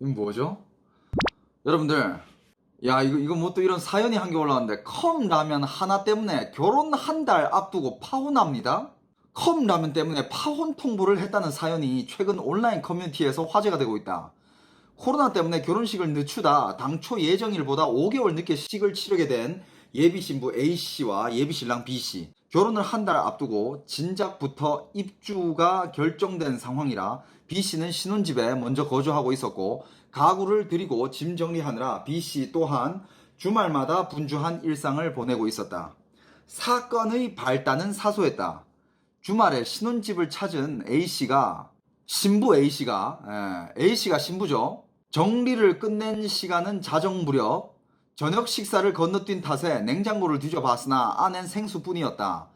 이건 뭐죠? 여러분들, 야, 이거 뭐 또 이런 사연이 한 개 올라왔는데, 컵라면 하나 때문에 결혼 한 달 앞두고 파혼합니다? 컵라면 때문에 파혼 통보를 했다는 사연이 최근 온라인 커뮤니티에서 화제가 되고 있다. 코로나 때문에 결혼식을 늦추다 당초 예정일보다 5개월 늦게 식을 치르게 된 예비신부 A씨와 예비신랑 B씨. 결혼을 한 달 앞두고 진작부터 입주가 결정된 상황이라 B씨는 신혼집에 먼저 거주하고 있었고 가구를 들이고 짐 정리하느라 B씨 또한 주말마다 분주한 일상을 보내고 있었다. 사건의 발단은 사소했다. 주말에 신혼집을 찾은 A씨가 신부 A씨가 신부죠. 정리를 끝낸 시간은 자정 무렵. 저녁 식사를 건너뛴 탓에 냉장고를 뒤져봤으나 안엔 생수뿐이었다.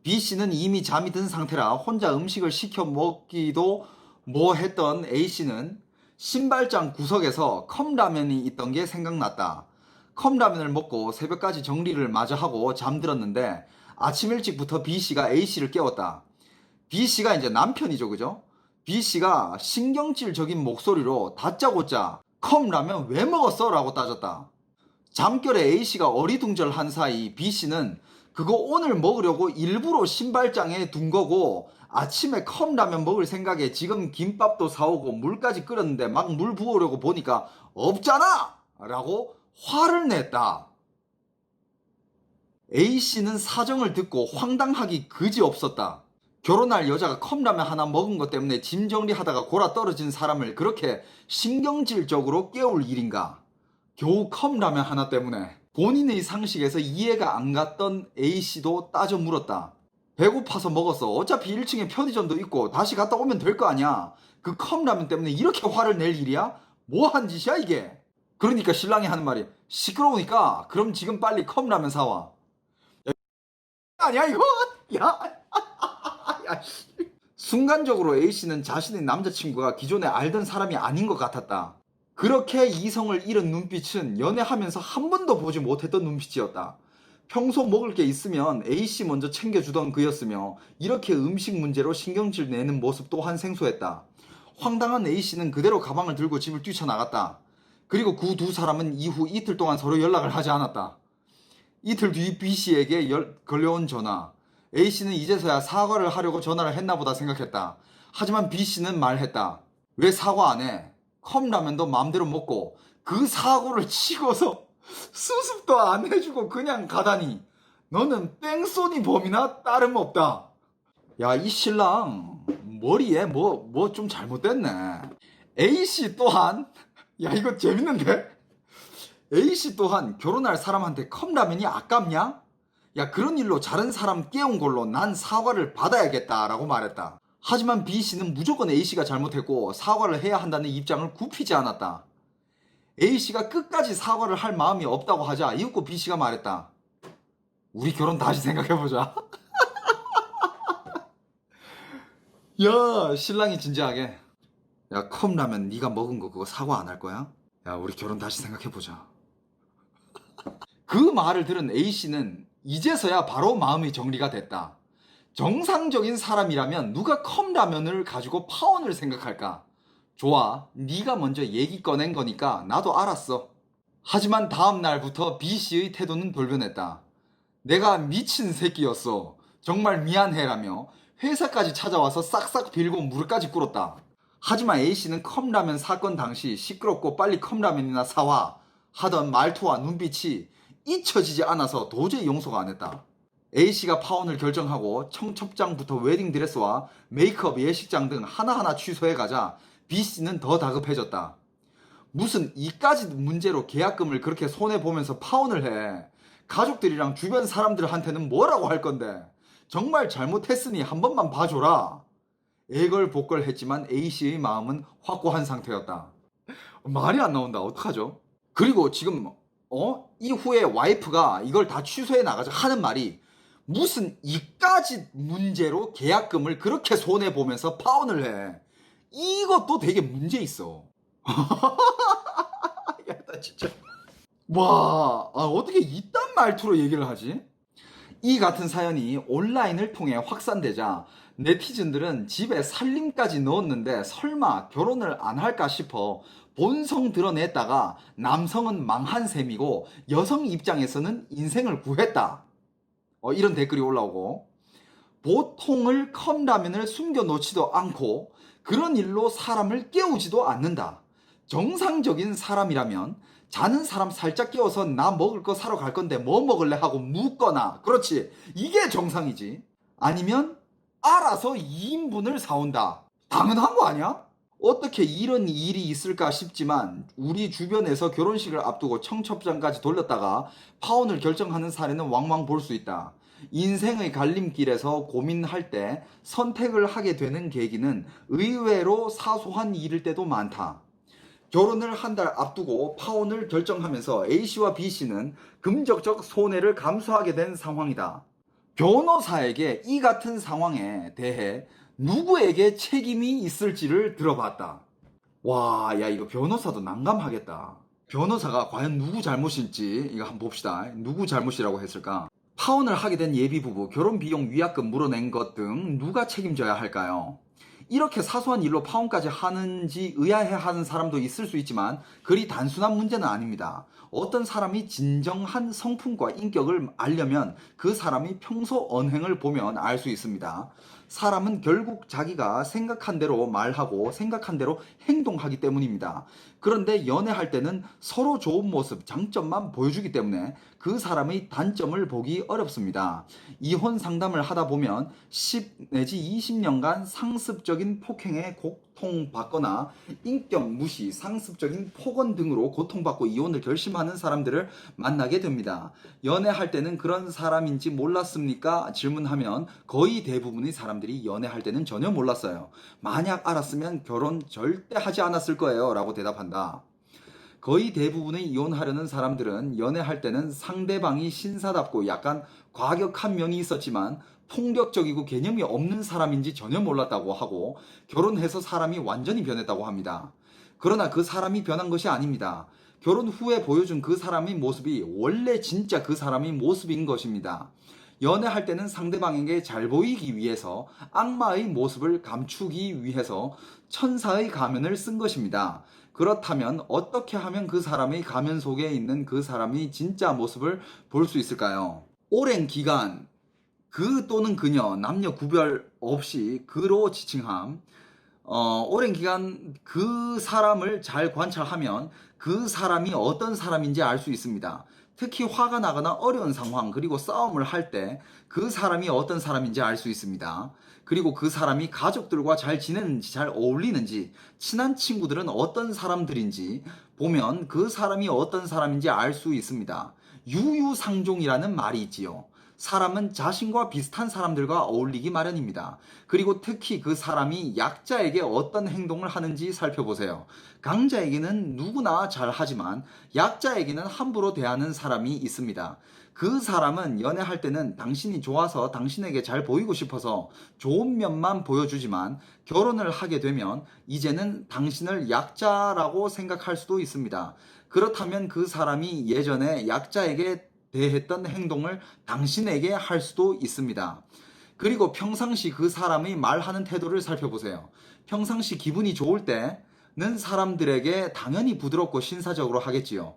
B씨는 이미 잠이 든 상태라 혼자 음식을 시켜 먹기도 뭐했던 A씨는 신발장 구석에서 컵라면이 있던 게 생각났다. 컵라면을 먹고 새벽까지 정리를 마저 하고 잠들었는데 아침 일찍부터 B씨가 A씨를 깨웠다. B씨가 이제 남편이죠, 그죠? B씨가 신경질적인 목소리로 다짜고짜 컵라면 왜 먹었어? 라고 따졌다. 잠결에 A씨가 어리둥절한 사이 B씨는 그거 오늘 먹으려고 일부러 신발장에 둔 거고 아침에 컵라면 먹을 생각에 지금 김밥도 사오고 물까지 끓였는데 막 물 부으려고 보니까 없잖아! 라고 화를 냈다. A씨는 사정을 듣고 황당하기 그지없었다. 결혼할 여자가 컵라면 하나 먹은 것 때문에 짐 정리하다가 골아 떨어진 사람을 그렇게 신경질적으로 깨울 일인가? 겨우 컵라면 하나 때문에. 본인의 상식에서 이해가 안 갔던 A씨도 따져 물었다. 배고파서 먹었어. 어차피 1층에 편의점도 있고 다시 갔다 오면 될 거 아니야. 그 컵라면 때문에 이렇게 화를 낼 일이야? 뭐 한 짓이야 이게? 그러니까 신랑이 하는 말이 시끄러우니까 그럼 지금 빨리 컵라면 사와. 아니야 이거? 야, 야, 순간적으로 A씨는 자신의 남자친구가 기존에 알던 사람이 아닌 것 같았다. 그렇게 이성을 잃은 눈빛은 연애하면서 한 번도 보지 못했던 눈빛이었다. 평소 먹을 게 있으면 A씨 먼저 챙겨주던 그였으며 이렇게 음식 문제로 신경질 내는 모습 또한 생소했다. 황당한 A씨는 그대로 가방을 들고 집을 뛰쳐나갔다. 그리고 그 두 사람은 이후 이틀 동안 서로 연락을 하지 않았다. 이틀 뒤 B씨에게 걸려온 전화. A씨는 이제서야 사과를 하려고 전화를 했나 보다 생각했다. 하지만 B씨는 말했다. 왜 사과 안 해? 컵라면도 마음대로 먹고 그 사고를 치고서 수습도 안 해주고 그냥 가다니 너는 뺑소니 범이나 다름없다. 야, 이 신랑 머리에 뭐 좀 잘못됐네. A씨 또한 야, 이거 재밌는데? A씨 또한 결혼할 사람한테 컵라면이 아깝냐? 야, 그런 일로 다른 사람 깨운 걸로 난 사과를 받아야겠다라고 말했다. 하지만 B씨는 무조건 A씨가 잘못했고 사과를 해야 한다는 입장을 굽히지 않았다. A씨가 끝까지 사과를 할 마음이 없다고 하자 이윽고 B씨가 말했다. 우리 결혼 다시 생각해보자. 야, 신랑이 진지하게. 야, 컵라면 네가 먹은 거 그거 사과 안 할 거야? 야, 우리 결혼 다시 생각해보자. 그 말을 들은 A씨는 이제서야 바로 마음의 정리가 됐다. 정상적인 사람이라면 누가 컵라면을 가지고 파혼을 생각할까? 좋아, 네가 먼저 얘기 꺼낸 거니까 나도 알았어. 하지만 다음 날부터 B씨의 태도는 돌변했다. 내가 미친 새끼였어. 정말 미안해라며 회사까지 찾아와서 싹싹 빌고 무릎까지 꿇었다. 하지만 A씨는 컵라면 사건 당시 시끄럽고 빨리 컵라면이나 사와 하던 말투와 눈빛이 잊혀지지 않아서 도저히 용서가 안 했다. A씨가 파혼을 결정하고 청첩장부터 웨딩드레스와 메이크업 예식장 등 하나하나 취소해 가자 B씨는 더 다급해졌다. 무슨 이까지 문제로 계약금을 그렇게 손해보면서 파혼을 해. 가족들이랑 주변 사람들한테는 뭐라고 할 건데. 정말 잘못했으니 한 번만 봐줘라. 애걸복걸했지만 A씨의 마음은 확고한 상태였다. 말이 안 나온다. 어떡하죠? 그리고 지금 이후에 와이프가 이걸 다 취소해 나가자 하는 말이 무슨 이까지 문제로 계약금을 그렇게 손해보면서 파혼을 해. 이것도 되게 문제 있어. 야, 나 진짜. 와, 어떻게 이딴 말투로 얘기를 하지? 이 같은 사연이 온라인을 통해 확산되자 네티즌들은 집에 살림까지 넣었는데 설마 결혼을 안 할까 싶어 본성 드러냈다가 남성은 망한 셈이고 여성 입장에서는 인생을 구했다. 이런 댓글이 올라오고, 보통을 컵라면을 숨겨놓지도 않고 그런 일로 사람을 깨우지도 않는다. 정상적인 사람이라면 자는 사람 살짝 깨워서 나 먹을 거 사러 갈 건데 뭐 먹을래 하고 묻거나, 그렇지, 이게 정상이지. 아니면 알아서 2인분을 사온다. 당연한 거 아니야? 어떻게 이런 일이 있을까 싶지만 우리 주변에서 결혼식을 앞두고 청첩장까지 돌렸다가 파혼을 결정하는 사례는 왕왕 볼 수 있다. 인생의 갈림길에서 고민할 때 선택을 하게 되는 계기는 의외로 사소한 일일 때도 많다. 결혼을 한 달 앞두고 파혼을 결정하면서 A씨와 B씨는 금전적 손해를 감수하게 된 상황이다. 변호사에게 이 같은 상황에 대해 누구에게 책임이 있을지를 들어봤다. 와, 야, 이거 변호사도 난감하겠다. 변호사가 과연 누구 잘못일지 이거 한번 봅시다. 누구 잘못이라고 했을까? 파혼을 하게 된 예비 부부, 결혼 비용 위약금 물어낸 것 등 누가 책임져야 할까요? 이렇게 사소한 일로 파혼까지 하는지 의아해하는 사람도 있을 수 있지만 그리 단순한 문제는 아닙니다. 어떤 사람이 진정한 성품과 인격을 알려면 그 사람이 평소 언행을 보면 알 수 있습니다. 사람은 결국 자기가 생각한 대로 말하고 생각한 대로 행동하기 때문입니다. 그런데 연애할 때는 서로 좋은 모습, 장점만 보여주기 때문에 그 사람의 단점을 보기 어렵습니다. 이혼 상담을 하다 보면 10 내지 20년간 상습적인 폭행에 고통받거나 인격 무시, 상습적인 폭언 등으로 고통받고 이혼을 결심하는 사람들을 만나게 됩니다. 연애할 때는 그런 사람인지 몰랐습니까? 질문하면 거의 대부분의 사람들이 연애할 때는 전혀 몰랐어요. 만약 알았으면 결혼 절대 하지 않았을 거예요 라고 대답한다. 거의 대부분의 이혼하려는 사람들은 연애할 때는 상대방이 신사답고 약간 과격한 면이 있었지만 폭력적이고 개념이 없는 사람인지 전혀 몰랐다고 하고, 결혼해서 사람이 완전히 변했다고 합니다. 그러나 그 사람이 변한 것이 아닙니다. 결혼 후에 보여준 그 사람의 모습이 원래 진짜 그 사람의 모습인 것입니다. 연애할 때는 상대방에게 잘 보이기 위해서, 악마의 모습을 감추기 위해서 천사의 가면을 쓴 것입니다. 그렇다면 어떻게 하면 그 사람의 가면 속에 있는 그 사람의 진짜 모습을 볼 수 있을까요? 오랜 기간 그 또는 그녀, 남녀 구별 없이 그로 지칭함. 오랜 기간 그 사람을 잘 관찰하면 그 사람이 어떤 사람인지 알 수 있습니다. 특히 화가 나거나 어려운 상황, 그리고 싸움을 할 때 그 사람이 어떤 사람인지 알 수 있습니다. 그리고 그 사람이 가족들과 잘 지내는지, 잘 어울리는지, 친한 친구들은 어떤 사람들인지 보면 그 사람이 어떤 사람인지 알 수 있습니다. 유유상종이라는 말이 있지요. 사람은 자신과 비슷한 사람들과 어울리기 마련입니다. 그리고 특히 그 사람이 약자에게 어떤 행동을 하는지 살펴보세요. 강자에게는 누구나 잘 하지만 약자에게는 함부로 대하는 사람이 있습니다. 그 사람은 연애할 때는 당신이 좋아서 당신에게 잘 보이고 싶어서 좋은 면만 보여주지만 결혼을 하게 되면 이제는 당신을 약자라고 생각할 수도 있습니다. 그렇다면 그 사람이 예전에 약자에게 대했던 행동을 당신에게 할 수도 있습니다. 그리고 평상시 그 사람의 말하는 태도를 살펴보세요. 평상시 기분이 좋을 때는 사람들에게 당연히 부드럽고 신사적으로 하겠지요.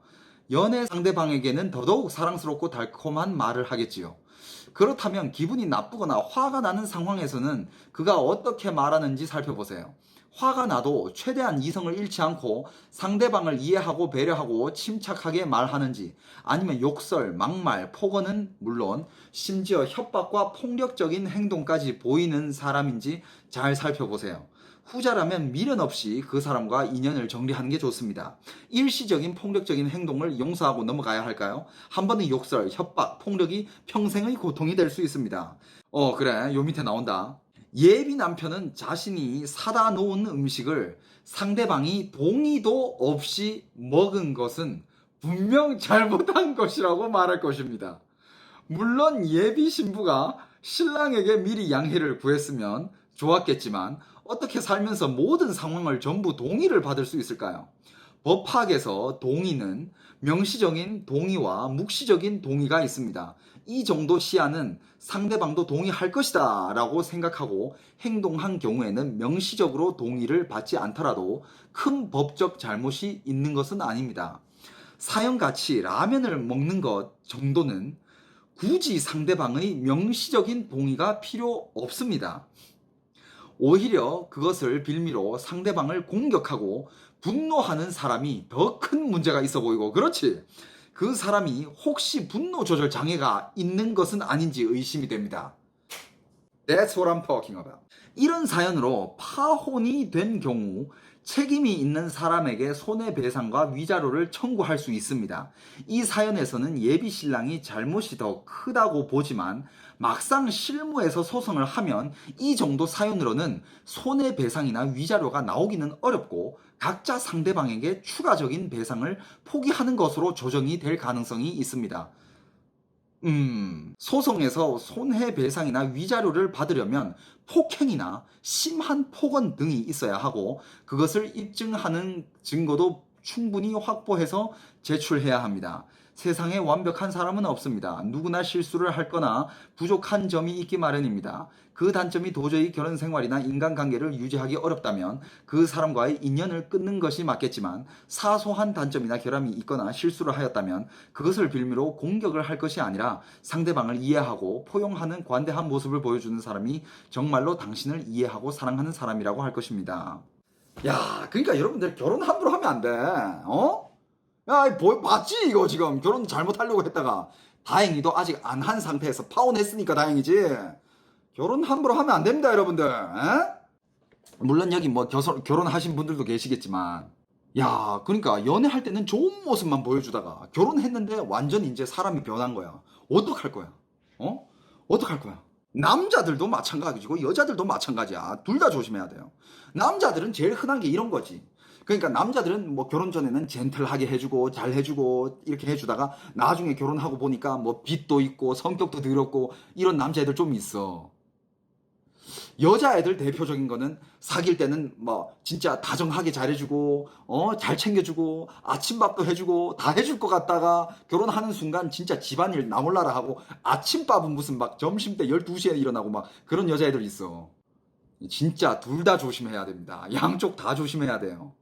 연애 상대방에게는 더더욱 사랑스럽고 달콤한 말을 하겠지요. 그렇다면 기분이 나쁘거나 화가 나는 상황에서는 그가 어떻게 말하는지 살펴보세요. 화가 나도 최대한 이성을 잃지 않고 상대방을 이해하고 배려하고 침착하게 말하는지, 아니면 욕설, 막말, 폭언은 물론 심지어 협박과 폭력적인 행동까지 보이는 사람인지 잘 살펴보세요. 후자라면 미련 없이 그 사람과 인연을 정리하는 게 좋습니다. 일시적인 폭력적인 행동을 용서하고 넘어가야 할까요? 한 번의 욕설, 협박, 폭력이 평생의 고통이 될 수 있습니다. 그래. 요 밑에 나온다. 예비 남편은 자신이 사다 놓은 음식을 상대방이 동의도 없이 먹은 것은 분명 잘못한 것이라고 말할 것입니다. 물론 예비 신부가 신랑에게 미리 양해를 구했으면 좋았겠지만 어떻게 살면서 모든 상황을 전부 동의를 받을 수 있을까요? 법학에서 동의는 명시적인 동의와 묵시적인 동의가 있습니다. 이 정도 시야는 상대방도 동의할 것이다 라고 생각하고 행동한 경우에는 명시적으로 동의를 받지 않더라도 큰 법적 잘못이 있는 것은 아닙니다. 사형같이 라면을 먹는 것 정도는 굳이 상대방의 명시적인 동의가 필요 없습니다. 오히려 그것을 빌미로 상대방을 공격하고 분노하는 사람이 더 큰 문제가 있어 보이고, 그렇지? 그 사람이 혹시 분노 조절 장애가 있는 것은 아닌지 의심이 됩니다. That's what I'm talking about. 이런 사연으로 파혼이 된 경우 책임이 있는 사람에게 손해배상과 위자료를 청구할 수 있습니다. 이 사연에서는 예비 신랑이 잘못이 더 크다고 보지만 막상 실무에서 소송을 하면 이 정도 사연으로는 손해배상이나 위자료가 나오기는 어렵고 각자 상대방에게 추가적인 배상을 포기하는 것으로 조정이 될 가능성이 있습니다. 소송에서 손해배상이나 위자료를 받으려면 폭행이나 심한 폭언 등이 있어야 하고 그것을 입증하는 증거도 충분히 확보해서 제출해야 합니다. 세상에 완벽한 사람은 없습니다. 누구나 실수를 할 거나 부족한 점이 있기 마련입니다. 그 단점이 도저히 결혼 생활이나 인간관계를 유지하기 어렵다면 그 사람과의 인연을 끊는 것이 맞겠지만 사소한 단점이나 결함이 있거나 실수를 하였다면 그것을 빌미로 공격을 할 것이 아니라 상대방을 이해하고 포용하는 관대한 모습을 보여주는 사람이 정말로 당신을 이해하고 사랑하는 사람이라고 할 것입니다. 야, 그러니까 여러분들 결혼 함부로 하면 안 돼. 어? 야, 봤지 이거 지금 결혼 잘못하려고 했다가 다행히도 아직 안 한 상태에서 파혼했으니까 다행이지. 결혼 함부로 하면 안 됩니다, 여러분들. 에? 물론 여기 뭐 결혼하신 분들도 계시겠지만, 야, 그러니까 연애할 때는 좋은 모습만 보여주다가 결혼했는데 완전 이제 사람이 변한 거야. 어떡할 거야? 어? 어떡할 거야? 남자들도 마찬가지고 여자들도 마찬가지야. 둘 다 조심해야 돼요. 남자들은 제일 흔한 게 이런 거지. 그러니까 남자들은 뭐 결혼 전에는 젠틀하게 해주고 잘 해주고 이렇게 해주다가 나중에 결혼하고 보니까 뭐 빚도 있고 성격도 더럽고 이런 남자애들 좀 있어. 여자애들 대표적인 거는 사귈 때는 뭐 진짜 다정하게 잘해주고 잘 챙겨주고 아침밥도 해주고 다 해줄 것 같다가 결혼하는 순간 진짜 집안일 나 몰라라 하고 아침밥은 무슨 막 점심때 12시에 일어나고 막 그런 여자애들 있어. 진짜 둘 다 조심해야 됩니다. 양쪽 다 조심해야 돼요.